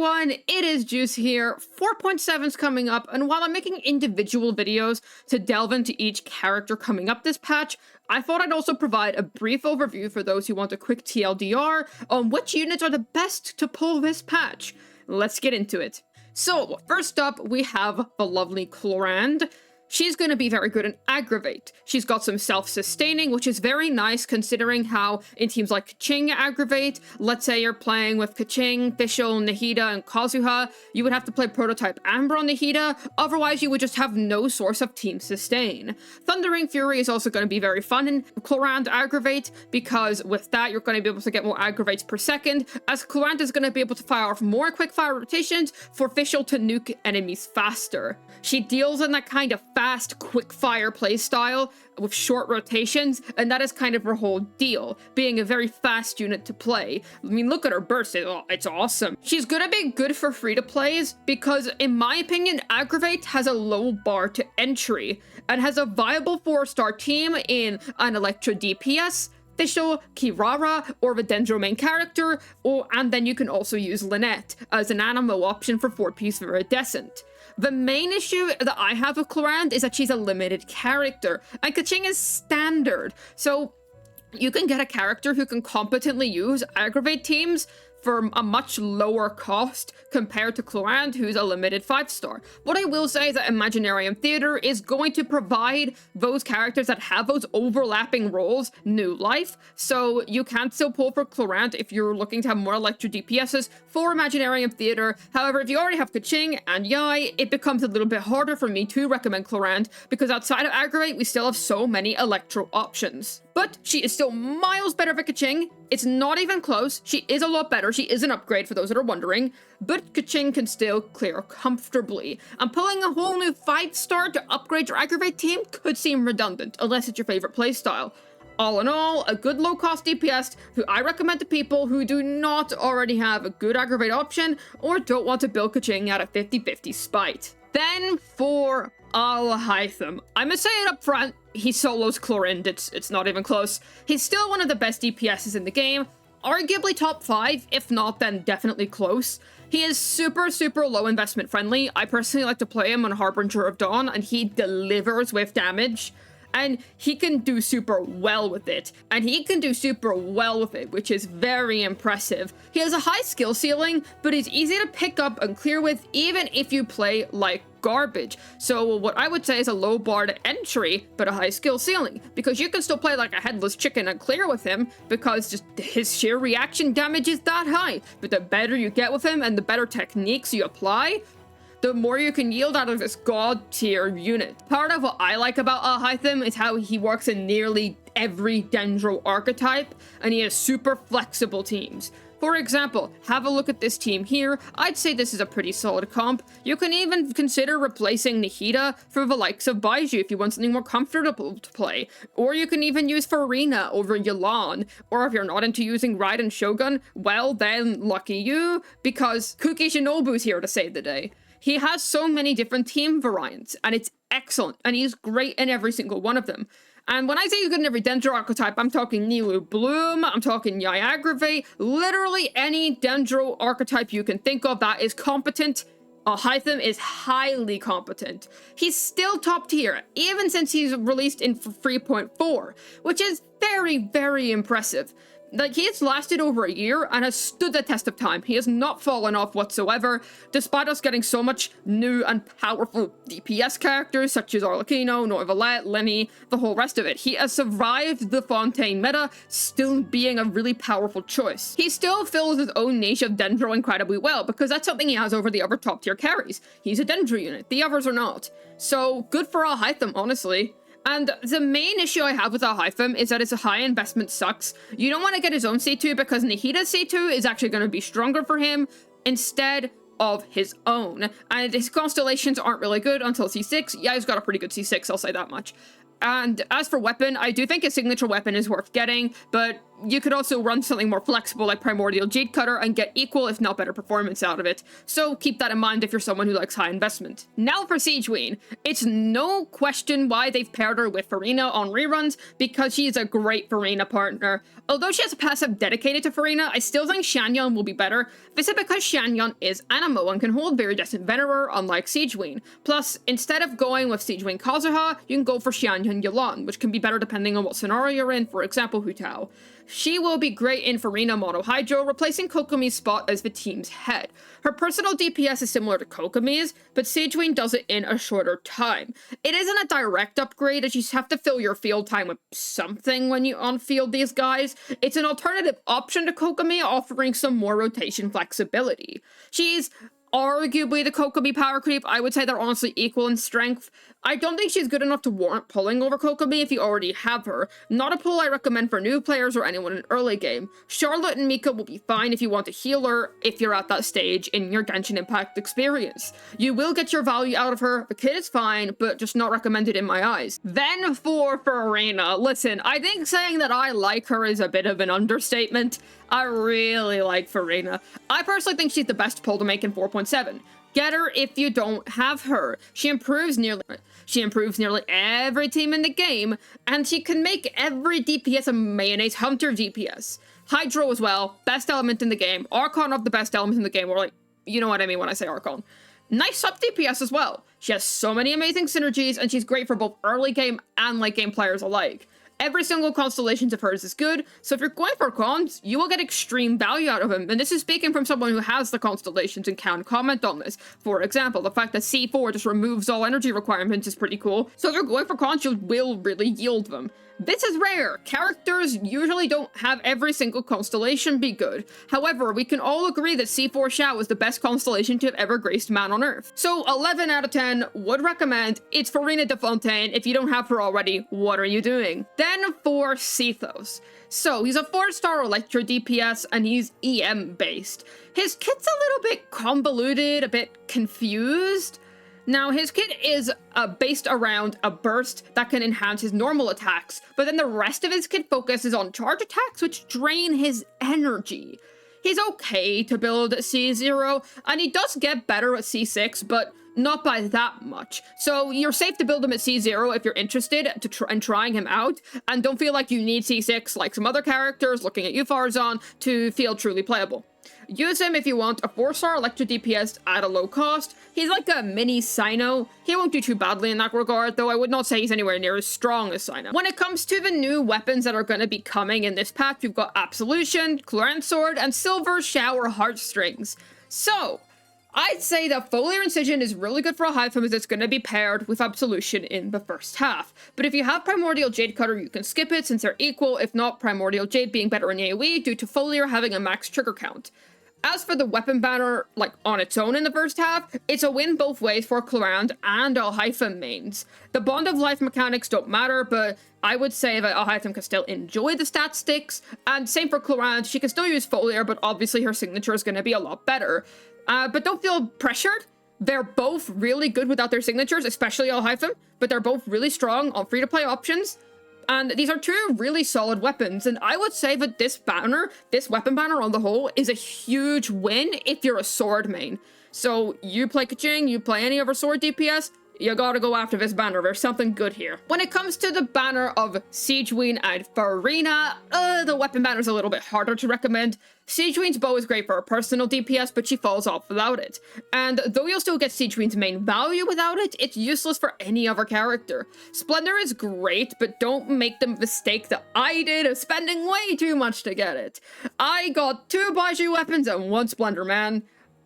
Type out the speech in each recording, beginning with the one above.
everyone, it is Juice here. 4.7's coming up, and while I'm making individual videos to delve into each character coming up this patch, I thought I'd also provide a brief overview for those who want a quick TLDR on which units are the best to pull this patch. Let's get into it. So, first up, we have the lovely Clorinde. She's going to be very good in Aggravate. She's got some self-sustaining, which is very nice considering how in teams like Keqing Aggravate, let's say you're playing with Keqing, Fischl, Nahida, and Kazuha, you would have to play Prototype Amber on Nahida, otherwise you would just have no source of team sustain. Thundering Fury is also going to be very fun in Clorinde Aggravate, because with that you're going to be able to get more aggravates per second, as Clorinde is going to be able to fire off more quick-fire rotations for Fischl to nuke enemies faster. She deals in that kind of fast, quick-fire playstyle with short rotations, and that is kind of her whole deal, being a very fast unit to play. I mean, look at her burst, it's awesome. She's gonna be good for free-to-plays because, in my opinion, Aggravate has a low bar to entry, and has a viable 4-star team in an Electro DPS, Fischl, Kirara, or the Dendro main character, and then you can also use Lynette as an Animo option for 4-piece Viridescent. The main issue that I have with Clorinde is that she's a limited character, and Keqing is standard, so you can get a character who can competently use Aggravate teams for a much lower cost compared to Clorinde, who's a limited 5-star. What I will say is that Imaginarium Theater is going to provide those characters that have those overlapping roles new life, so you can still pull for Clorinde if you're looking to have more Electro DPSs for Imaginarium Theater. However, if you already have Keqing and Yai, it becomes a little bit harder for me to recommend Clorinde, because outside of Aggravate, we still have so many Electro options. But she is still miles better for Keqing. It's not even close. She is a lot better. She is an upgrade for those that are wondering, but Keqing can still clear comfortably. And pulling a whole new 5-star to upgrade your Aggravate team could seem redundant, unless it's your favorite playstyle. All in all, a good low-cost DPS who I recommend to people who do not already have a good Aggravate option or don't want to build Keqing out of 50-50 spite. Then for Alhaitham, I'm gonna say it up front, he solos Clorinde, it's not even close. He's still one of the best DPSs in the game, arguably top 5, if not then definitely close. He is super low investment friendly. I personally like to play him on Harbinger of Dawn, and he delivers with damage. And he can do super well with it. Which is very impressive. He has a high skill ceiling, but he's easy to pick up and clear with even if you play like garbage. So what I would say is a low bar to entry, but a high skill ceiling. Because you can still play like a headless chicken and clear with him, because just his sheer reaction damage is that high. But the better you get with him and the better techniques you apply, the more you can yield out of this god tier unit. Part of what I like about Alhaitham is how he works in nearly every Dendro archetype, and he has super flexible teams. For example, have a look at this team here. I'd say this is a pretty solid comp. You can even consider replacing Nahida for the likes of Baiju if you want something more comfortable to play. Or you can even use Furina over Yelan. Or if you're not into using Raiden Shogun, well then, lucky you, because Kuki Shinobu's here to save the day. He has so many different team variants, and it's excellent, and he's great in every single one of them. And when I say he's good in every Dendro archetype, I'm talking Nilou Bloom, I'm talking Yai Aggravate, literally any Dendro archetype you can think of that is competent. Alhaitham is highly competent. He's still top tier, even since he's released in 3.4, which is very impressive. Like, he has lasted over a year and has stood the test of time. He has not fallen off whatsoever, despite us getting so much new and powerful DPS characters such as Arlecchino, Noivellette, Lenny, the whole rest of it. He has survived the Fontaine meta, still being a really powerful choice. He still fills his own niche of Dendro incredibly well, because that's something he has over the other top tier carries. He's a Dendro unit, the others are not. So, good for Alhaitham, honestly. And the main issue I have with Alhaitham is that his high investment sucks. You don't want to get his own C2 because Nahida's C2 is actually going to be stronger for him instead of his own. And his constellations aren't really good until C6. Yeah, he's got a pretty good C6, I'll say that much. And as for weapon, I do think his signature weapon is worth getting, but you could also run something more flexible like Primordial Jade Cutter and get equal, if not better, performance out of it. So keep that in mind if you're someone who likes high investment. Now for Sigewinne. It's no question why they've paired her with Furina on reruns, because she's a great Furina partner. Although she has a passive dedicated to Furina, I still think Xiangyang will be better. This is because Xiangyang is Anemo and can hold Viridescent Venerer, unlike Sigewinne. Plus, instead of going with Sigewinne Kazuha, you can go for Xiangyang Yelan, which can be better depending on what scenario you're in, for example Hu Tao. She will be great in Furina Mono Hydro, replacing Kokomi's spot as the team's head. Her personal DPS is similar to Kokomi's, but Sigewinne does it in a shorter time. It isn't a direct upgrade, as you have to fill your field time with something when you on-field these guys. It's an alternative option to Kokomi, offering some more rotation flexibility. She's arguably the Kokomi power creep. I would say they're honestly equal in strength. I don't think she's good enough to warrant pulling over Kokomi if you already have her. Not a pull I recommend for new players or anyone in early game. Charlotte and Mika will be fine if you want to heal her if you're at that stage in your Genshin Impact experience. You will get your value out of her. The kit is fine, but just not recommended in my eyes. Then for Furina. Listen, I think saying that I like her is a bit of an understatement. I really like Furina. I personally think she's the best pull to make in 4.7. Get her if you don't have her. She improves nearly every team in the game, and she can make every DPS a mayonnaise hunter DPS. Hydro as well, best element in the game. Archon of the best elements in the game, or like, you know what I mean when I say Archon. Nice sub DPS as well. She has so many amazing synergies, and she's great for both early game and late game players alike. Every single constellation of hers is good, so if you're going for cons, you will get extreme value out of them, and this is speaking from someone who has the constellations and can comment on this. For example, the fact that C4 just removes all energy requirements is pretty cool, so if you're going for cons, you will really yield them. This is rare. Characters usually don't have every single constellation be good. However, we can all agree that C4 Xiao is the best constellation to have ever graced man on Earth. So 11 out of 10 would recommend. It's Furina de Fontaine. If you don't have her already, what are you doing? Then for Sethos. So he's a 4-star Electro DPS and he's EM based. His kit's a little bit convoluted, a bit confused. Now, his kit is based around a burst that can enhance his normal attacks, but then the rest of his kit focuses on charge attacks, which drain his energy. He's okay to build at C0, and he does get better at C6, but not by that much. So you're safe to build him at C0 if you're interested in trying him out, and don't feel like you need C6 like some other characters, looking at you, Farzan, to feel truly playable. Use him if you want a 4-star Electro DPS at a low cost. He's like a mini Sino. He won't do too badly in that regard, though I would not say he's anywhere near as strong as Sino. When it comes to the new weapons that are going to be coming in this patch, we've got Absolution, Clorinde Sword, and Silver Shower Heartstrings. So, I'd say that Foliar Incision is really good for Alhaitham as it's going to be paired with Absolution in the first half. But if you have Primordial Jade Cutter, you can skip it since they're equal, if not Primordial Jade being better in AoE due to Foliar having a max trigger count. As for the weapon banner, like on its own in the first half, it's a win both ways for Clorinde and Alhaitham mains. The Bond of Life mechanics don't matter, but I would say that Alhaitham can still enjoy the stat sticks, and same for Clorinde, she can still use Foliar, but obviously her signature is going to be a lot better. But don't feel pressured. They're both really good without their signatures, especially Alhaitham, but they're both really strong on free-to-play options. And these are two really solid weapons, and I would say that this weapon banner on the whole, is a huge win if you're a sword main. So you play Kaching, you play any of our sword DPS, you gotta go after this banner. There's something good here. When it comes to the banner of Sigewinne and Furina, the weapon banner is a little bit harder to recommend. Sigewinne's bow is great for her personal DPS, but she falls off without it. And though you'll still get Sigewinne's main value without it, it's useless for any other character. Splendor is great, but don't make the mistake that I did of spending way too much to get it. I got 2 Baiju weapons and 1 Splendor, man.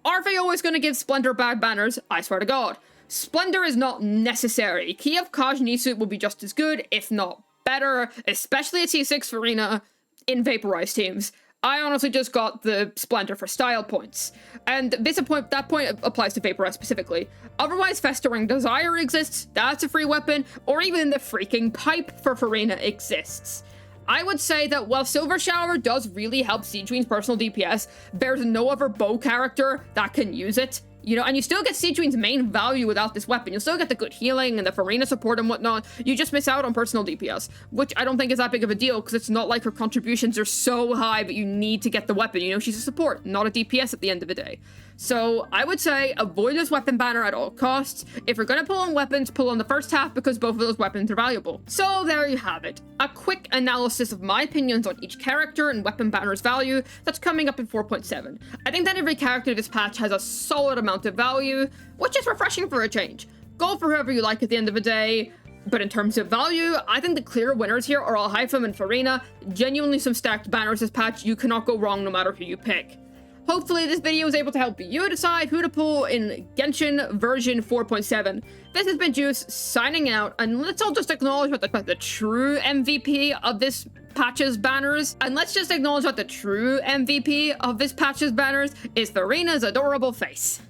Are they always gonna give Splendor bad banners? I swear to God. Splendor is not necessary. Kiev Kaj Nisu will be just as good, if not better, especially at C6 Furina in Vaporized teams. I honestly just got the Splendor for style points. And that point applies to Vaporized specifically. Otherwise, Festering Desire exists, that's a free weapon, or even the freaking Pipe for Furina exists. I would say that while Silver Shower does really help Sigewinne's personal DPS, there's no other bow character that can use it. You know, and you still get Sigewinne's main value without this weapon. You'll still get the good healing and the Furina support and whatnot. You just miss out on personal DPS, which I don't think is that big of a deal because it's not like her contributions are so high, but you need to get the weapon. You know, she's a support, not a DPS at the end of the day. So I would say avoid this weapon banner at all costs. If you're gonna pull on weapons, pull on the first half because both of those weapons are valuable. So there you have it. A quick analysis of my opinions on each character and weapon banner's value that's coming up in 4.7. I think that every character in this patch has a solid amount of value, which is refreshing for a change. Go for whoever you like at the end of the day. But in terms of value, I think the clear winners here are Alhaitham and Furina. Genuinely some stacked banners this patch. You cannot go wrong no matter who you pick. Hopefully this video was able to help you decide who to pull in Genshin version 4.7. This has been Juice signing out, and let's all just acknowledge what the true MVP of this patch's banners. And let's just acknowledge what the true MVP of this patch's banners is Furina's adorable face.